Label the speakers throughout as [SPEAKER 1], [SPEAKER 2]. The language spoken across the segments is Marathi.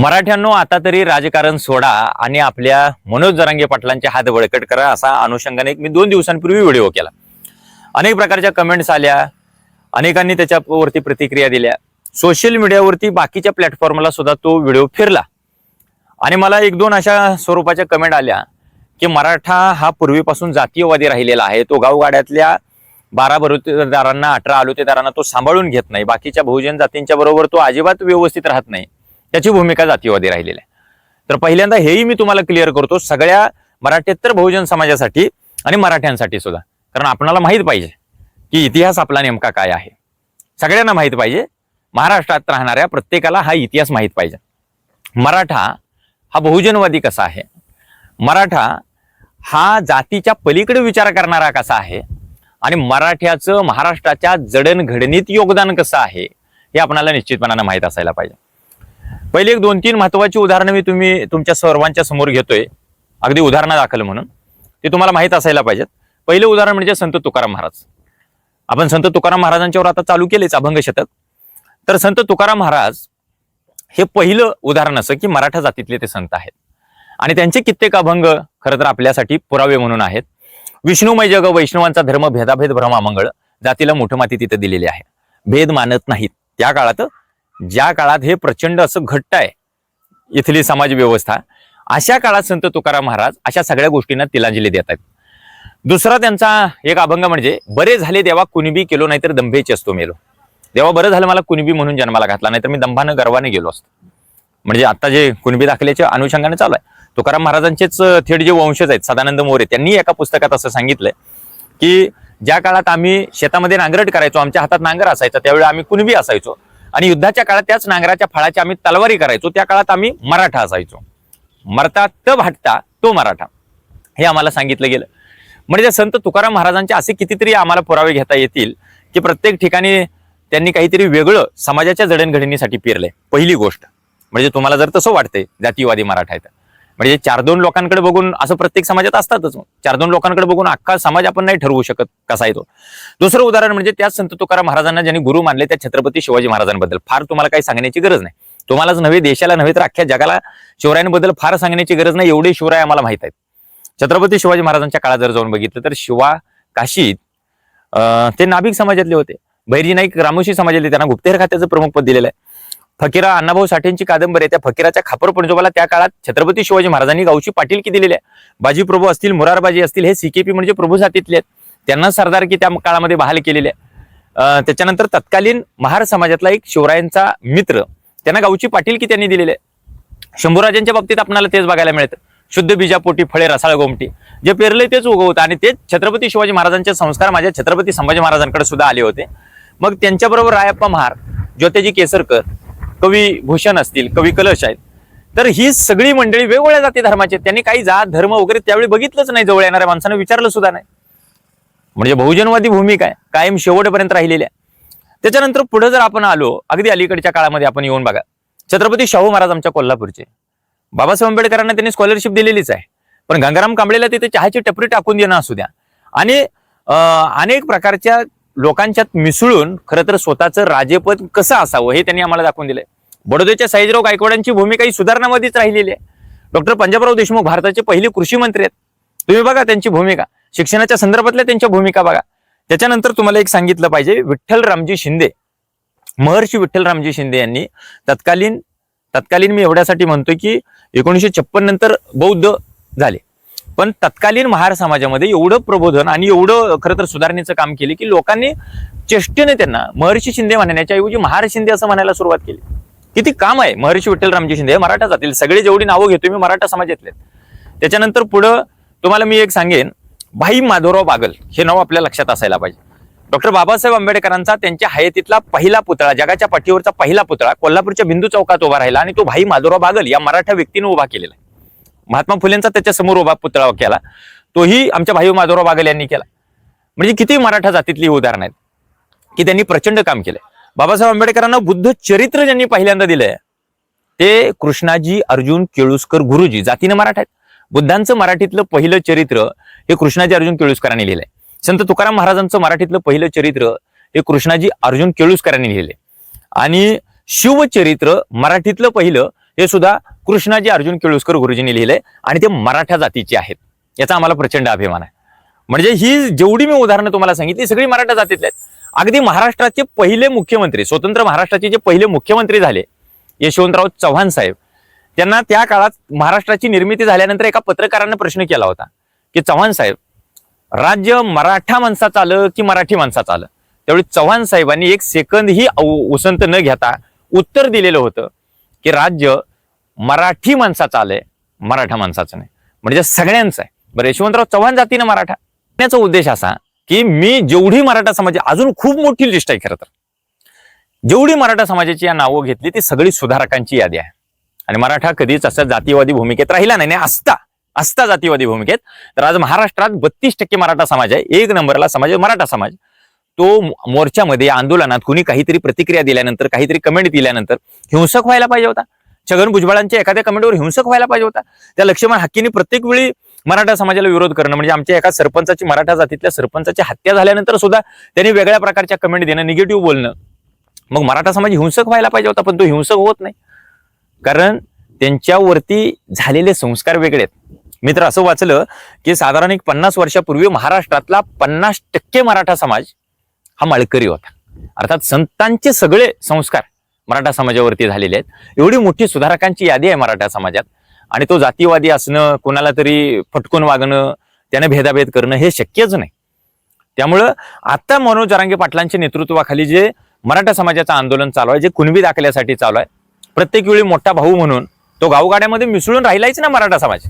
[SPEAKER 1] मराठ्यांनो, आता तरी राजकारण सोडा आणि आपल्या मनोज जरांगे पाटलांचे हात बळकट करा, असा अनुषंगाने मी 2 दिवसांपूर्वी व्हिडिओ केला. अनेक प्रकारच्या कमेंट्स आल्या, अनेकांनी त्याच्यावरती प्रतिक्रिया दिल्या. सोशल मीडियावरती बाकीच्या प्लॅटफॉर्मला सुद्धा तो व्हिडिओ फिरला आणि मला 1-2 अशा स्वरूपाच्या कमेंट आल्या की मराठा हा पूर्वीपासून जातीयवादी राहिलेला आहे. तो गावगाड्यातल्या 12 बलुतेदारांना 18 आलुतेदारांना तो सांभाळून घेत नाही. बाकीच्या बहुजन जातींच्या बरोबर तो अजिबात व्यवस्थित राहत नाही. त्याची भूमिका जातीयवादी राहिलेली आहे. तर पहिल्यांदा हेही मी तुम्हाला क्लिअर करतो, सगळ्या मराठेतर बहुजन समाजासाठी आणि मराठ्यांसाठी सुद्धा, कारण आपल्याला माहित पाहिजे की इतिहास आपला नेमका काय आहे. सगळ्यांना माहित पाहिजे, महाराष्ट्रात राहणाऱ्या प्रत्येकाला हा इतिहास माहित पाहिजे. मराठा हा बहुजनवादी कसा आहे, मराठा हा जातीच्या पलीकडे विचार करणारा कसा आहे आणि मराठ्याचं महाराष्ट्राच्या जडणघडणीत योगदान कसं आहे हे आपल्याला निश्चितपणाने माहित असायला पाहिजे. पहिले 1-2-3 महत्वाची उदाहरणं मी तुमच्या सर्वांच्या समोर घेतोय, अगदी उदाहरणं दाखल म्हणून. ते तुम्हाला माहित असायला पाहिजेत. पहिलं उदाहरण म्हणजे संत तुकाराम महाराज. आपण संत तुकाराम महाराजांच्यावर आता चालू केलेच अभंग शतक. तर संत तुकाराम महाराज हे पहिलं उदाहरण असं की मराठा जातीतले ते संत आहेत आणि त्यांचे कित्येक अभंग खरं तर आपल्यासाठी पुरावे म्हणून आहेत. विष्णुमय जग वैष्णवांचा धर्म, भेदाभेद भ्रमामंगळ, जातीला मोठं माती तिथे दिलेली आहे. भेद मानत नाहीत. त्या काळात, ज्या काळात हे प्रचंड असं घट्ट आहे इथली समाज व्यवस्था, अशा काळात संत तुकाराम महाराज अशा सगळ्या गोष्टींना तिलांजली देत आहेत. दुसरा त्यांचा एक अभंग म्हणजे बरे झाले देवा कुणबी केलो, नाहीतर दंभेची असतो मेलो. देवा बरं झालं मला कुणबी म्हणून जन्माला घातला, नाहीतर मी दंभानं गर्वाने गेलो असतो. म्हणजे आता जे कुणबी दाखल्याच्या अनुषंगाने चालू आहे, तुकाराम महाराजांचेच थेट जे वंशज आहेत सदानंद मोरे, त्यांनी एका पुस्तकात असं सांगितलंय की ज्या काळात आम्ही शेतामध्ये नांगरट करायचो, आमच्या हातात नांगर असायचा, त्यावेळी आम्ही कुणबी असायचो आणि युद्धाच्या काळात त्याच नांगराच्या फळाची आम्ही तलवारी करायचो, त्या काळात आम्ही मराठा असायचो. मरता त भाटता तो मराठा, हे आम्हाला सांगितलं गेलं. म्हणजे संत तुकाराम महाराजांचे असे कितीतरी आम्हाला पुरावे घेता येतील की प्रत्येक ठिकाणी त्यांनी काहीतरी वेगळं समाजाच्या जडणघडणीसाठी पेरलंय. पहिली गोष्ट म्हणजे तुम्हाला जर तसं वाटतंय जातीवादी मराठा आहेत, म्हणजे 4-2 लोकांकडे बघून, असं प्रत्येक समाजात असतातच, 4-2 लोकांकडे बघून अख्खा समाज आपण नाही ठरवू शकत कसा आहे तो. दुसरं उदाहरण म्हणजे त्याच संत तुकाराम महाराजांना ज्यांनी गुरु मानले त्या छत्रपती शिवाजी महाराजांबद्दल फार तुम्हाला काही सांगण्याची गरज नाही. तुम्हालाच नव्हे, देशाला नव्हे तर अख्ख्या जगाला शिवरायांबद्दल फार सांगण्याची गरज नाही, एवढे शिवराय आम्हाला माहित आहेत. छत्रपती शिवाजी महाराजांच्या काळात जर जाऊन बघितलं तर शिवा काशीत ते नाभिक समाजातले होते. भैरजी नाईक रामोशी समाजातले, त्यांना गुप्तहेर खात्याचं प्रमुख पद दिलेलं आहे. फकीरा अण्णाभाऊ साठेंची कादंबरी आहे, त्या फकीराच्या खापर पंजोबाला त्या काळात छत्रपती शिवाजी महाराजांनी गावची पाटीलकी दिलेली आहे. बाजी प्रभू असतील, मुरारबाजी असतील, हे सीकेपी म्हणजे प्रभू जातीतले आहेत, त्यांना सरदारकी त्या काळामध्ये बहाल केलेली आहे. त्याच्यानंतर तत्कालीन महार समाजातला एक शिवरायांचा मित्र, त्यांना गावची पाटीलकी त्यांनी दिलेली आहे. शंभूराजांच्या बाबतीत आपल्याला तेच बघायला मिळतं. शुद्ध बीजापोटी फळे रसाळ गोमटी, जे पेरले तेच उगवतं आणि तेच छत्रपती शिवाजी महाराजांचे संस्कार माझ्या छत्रपती संभाजी महाराजांकडे सुद्धा आले होते. मग त्यांच्याबरोबर रायप्पा महार, ज्योतिजी केसरकर, कवी भूषण असतील, कवी कलश आहेत. तर ही सगळी मंडळी वेगवेगळ्या जाती धर्माचे, त्यांनी काही जात धर्म वगैरे त्यावेळी बघितलंच नाही, जवळ येणाऱ्या माणसानं विचारलं सुद्धा नाही. म्हणजे बहुजनवादी भूमिका आहे, कायम शेवटपर्यंत राहिलेली आहे. त्याच्यानंतर पुढे जर आपण आलो, अगदी अलीकडच्या काळामध्ये आपण येऊन बघा, छत्रपती शाहू महाराज आमच्या कोल्हापूरचे, बाबासाहेब आंबेडकरांना त्यांनी स्कॉलरशिप दिलेलीच आहे, पण गंगाराम कांबळेला तिथे चहाची टपरी टाकून देणं असू द्या आणि अनेक प्रकारच्या लोकांच्यात मिसळून खरं तर स्वतःचं राजेपद कसं असावं हे त्यांनी आम्हाला दाखवून दिलंय. बडोद्याच्या सयाजीराव गायकवाडांची भूमिका ही सुधारणामध्येच राहिलेली आहे. डॉक्टर पंजाबराव देशमुख भारताचे पहिले कृषी मंत्री आहेत, तुम्ही बघा त्यांची भूमिका, शिक्षणाच्या संदर्भातल्या त्यांच्या भूमिका बघा. त्याच्यानंतर तुम्हाला एक सांगितलं पाहिजे, विठ्ठल रामजी शिंदे, महर्षी विठ्ठल रामजी शिंदे यांनी तत्कालीन मी एवढ्यासाठी म्हणतोय की 1956 नंतर बौद्ध झाले, पण तत्कालीन महार समाजामध्ये एवढं प्रबोधन आणि एवढं खरं तर सुधारणेचं काम केले की लोकांनी चेष्टेने त्यांना महर्षी शिंदे म्हणण्याच्या ऐवजी महार शिंदे असं म्हणायला सुरुवात केली. किती काम आहे महर्षी विठ्ठल रामजी शिंदे, हे मराठा जातील, सगळे जेवढी नावं घेतोय मी मराठा समाजातले. त्याच्यानंतर पुढं तुम्हाला मी एक सांगेन, भाई माधवराव बागल हे नाव आपल्या लक्षात असायला पाहिजे. डॉक्टर बाबासाहेब आंबेडकरांचा त्यांच्या हयातीतला पहिला पुतळा, जगाच्या पाठीवरचा पहिला पुतळा कोल्हापूरच्या बिंदू चौकात उभा राहिला आणि तो भाई माधवराव बागल या मराठा व्यक्तीने उभा केलेला आहे. महात्मा फुलेंचा त्याच्या समोर उभा पुतळा केला, तोही आमच्या भाई माधवराव बागल यांनी केला. म्हणजे किती मराठा जातीतली उदाहरणं आहेत की त्यांनी प्रचंड काम केलंय. बाबासाहेब आंबेडकरांना बुद्ध चरित्र ज्यांनी पहिल्यांदा दिलंय ते कृष्णाजी अर्जुन केळुस्कर गुरुजी, जातीने मराठा आहेत. बुद्धांचं मराठीतलं पहिलं चरित्र हे कृष्णाजी अर्जुन केळुस्करांनी लिहिलंय. संत तुकाराम महाराजांचं मराठीतलं पहिलं चरित्र हे कृष्णाजी अर्जुन केळुस्करांनी लिहिले आणि शिवचरित्र मराठीतलं पहिलं हे सुद्धा कृष्णाजी अर्जुन केळुसकर गुरुजींनी लिहिलंय आणि ते मराठा जातीचे आहेत. याचा आम्हाला प्रचंड अभिमान आहे. म्हणजे ही जेवढी मी उदाहरणं तुम्हाला सांगितली सगळी मराठा जातीतली आहेत. अगदी महाराष्ट्राचे पहिले मुख्यमंत्री, स्वतंत्र महाराष्ट्राचे जे पहिले मुख्यमंत्री झाले यशवंतराव चव्हाण साहेब, त्यांना त्या काळात महाराष्ट्राची निर्मिती झाल्यानंतर एका पत्रकाराने प्रश्न केला होता की चव्हाण साहेब, राज्य मराठा माणसाचं आलं की मराठी माणसाचं आलं? त्यावेळी चव्हाण साहेबांनी एक सेकंद ही उसंत न घेता उत्तर दिलेलं होतं की राज्य मराठी माणसाचं आलंय, मराठा माणसाचं नाही. म्हणजे सगळ्यांचं आहे. बरं, यशवंतराव चव्हाण जातीनं मराठा. त्याचा उद्देश असा की मी जेवढी मराठा समाज, अजून खूप मोठी लिस्ट आहे खरं तर, जेवढी मराठा समाजाची या नावं घेतली ती सगळी सुधारकांची यादी आहे. आणि मराठा कधीच असं जातीवादी भूमिकेत राहिला नाही, असता जातीवादी भूमिकेत. तर आज महाराष्ट्रात 32% मराठा समाज आहे. एक नंबरला समाज मराठा समाज. तो मोर्चामध्ये, आंदोलनात कुणी काहीतरी प्रतिक्रिया दिल्यानंतर, काहीतरी कमेंट दिल्यानंतर हिंसक व्हायला पाहिजे होता. छगन भुजबळांच्या एखाद्या कमेंटवर हिंसक व्हायला पाहिजे होता. त्या लक्ष्मण हक्कीने प्रत्येक वेळी मराठा समाजाला विरोध करणं, म्हणजे आमच्या एका सरपंचाची, मराठा जातीतल्या सरपंचाची हत्या झाल्यानंतर सुद्धा त्यांनी वेगळ्या प्रकारच्या कमेंट देणं, निगेटिव्ह बोलणं. मग मराठा समाज हिंसक व्हायला पाहिजे होता, पण तो हिंसक होत नाही, कारण त्यांच्यावरती झालेले संस्कार वेगळे आहेत. मी तर असं वाचलं की साधारण एक 50 वर्षापूर्वी महाराष्ट्रातला 50% मराठा समाज हा माळकरी होता. अर्थात संतांचे सगळे संस्कार मराठा समाजावरती झालेले आहेत. एवढी मोठी सुधारकांची यादी आहे मराठा समाजात. आणि तो जातीवादी असणं, कोणाला तरी फटकून वागणं, त्याने भेदाभेद करणं हे शक्यच नाही. त्यामुळं आता मनोज जरांगे पाटलांच्या नेतृत्वाखाली जे मराठा समाजाचं आंदोलन चालू आहे, जे कुणबी दाखल्यासाठी चालू आहे, प्रत्येक वेळी मोठा भाऊ म्हणून तो गावगाड्यामध्ये मिसळून राहिलाच ना मराठा समाज.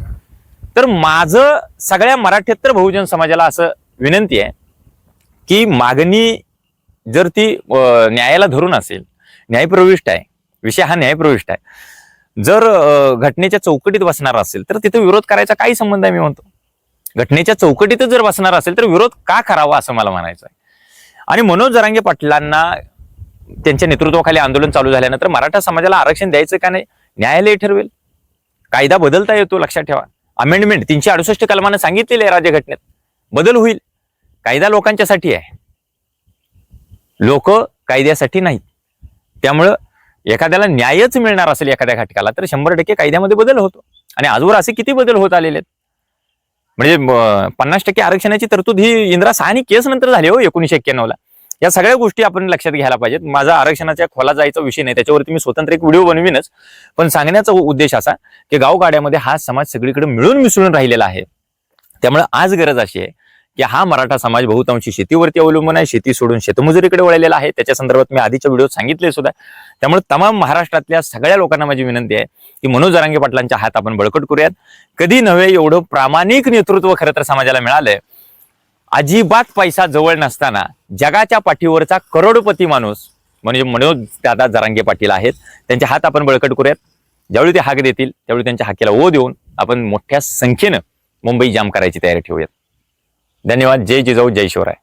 [SPEAKER 1] तर माझं सगळ्या मराठ्येतर बहुजन समाजाला असं विनंती आहे की मागणी जर ती न्यायाला धरून असेल, न्यायप्रविष्ट आहे, विषय हा न्यायप्रविष्ट आहे, जर घटनेच्या चौकटीत बसणार असेल तर तिथे विरोध करायचा काही संबंध आहे. मी म्हणतो घटनेच्या चौकटीतच जर बसणार असेल तर विरोध का करावा असं मला म्हणायचं आहे. आणि मनोज जरांगे पाटलांना त्यांच्या नेतृत्वाखाली आंदोलन चालू झाल्यानंतर मराठा समाजाला आरक्षण द्यायचं का नाही न्यायालय ठरवेल. कायदा बदलता येतो, लक्षात ठेवा. अमेंडमेंट 368 कलमानं सांगितलेलं आहे राज्यघटनेत, बदल होईल. कायदा लोकांच्यासाठी आहे, लोक कायद्यासाठी नाहीत. त्यामुळं एखाद्याला न्यायच मिळणार असेल एखाद्या घटकाला तर 100% कायद्यामध्ये बदल होतो. आणि आजवर असे किती बदल होत आलेले आहेत. म्हणजे 50% आरक्षणाची तरतूद ही इंदिरा साहनी केस नंतर झाली हो 1991ला. या सगळ्या गोष्टी आपण लक्षात घ्यायला पाहिजेत. माझा आरक्षणाच्या खोला जायचा विषय नाही, त्याच्यावरती मी स्वतंत्र एक व्हिडिओ बनवीनच. पण सांगण्याचा उद्देश असा की गावगाड्यामध्ये हा समाज सगळीकडे मिळून मिसळून राहिलेला आहे. त्यामुळे आज गरज अशी आहे की हा मराठा समाज बहुतांशी शेतीवरती अवलंबून आहे, शेती सोडून शेतमजुरीकडे वळलेला आहे. त्याच्या संदर्भात मी आधीच्या व्हिडिओत सांगितले सुद्धा. त्यामुळे तमाम महाराष्ट्रातल्या सगळ्या लोकांना माझी विनंती आहे की मनोज जरांगे पाटलांच्या हात आपण बळकट करूयात. कधी नव्हे एवढं प्रामाणिक नेतृत्व खरं तर समाजाला मिळालंय. अजिबात पैसा जवळ नसताना जगाच्या पाठीवरचा करोडपती माणूस म्हणजे मनोज दादा जरांगे पाटील आहेत. त्यांचे हात आपण बळकट करूयात. ज्यावेळी ते हाक देतील त्यावेळी त्यांच्या हाकेला ओ देऊन आपण मोठ्या संख्येनं मुंबई जाम करायची तयारी ठेवूयात. धन्यवाद. जय जिजाऊ, जय शिवराय.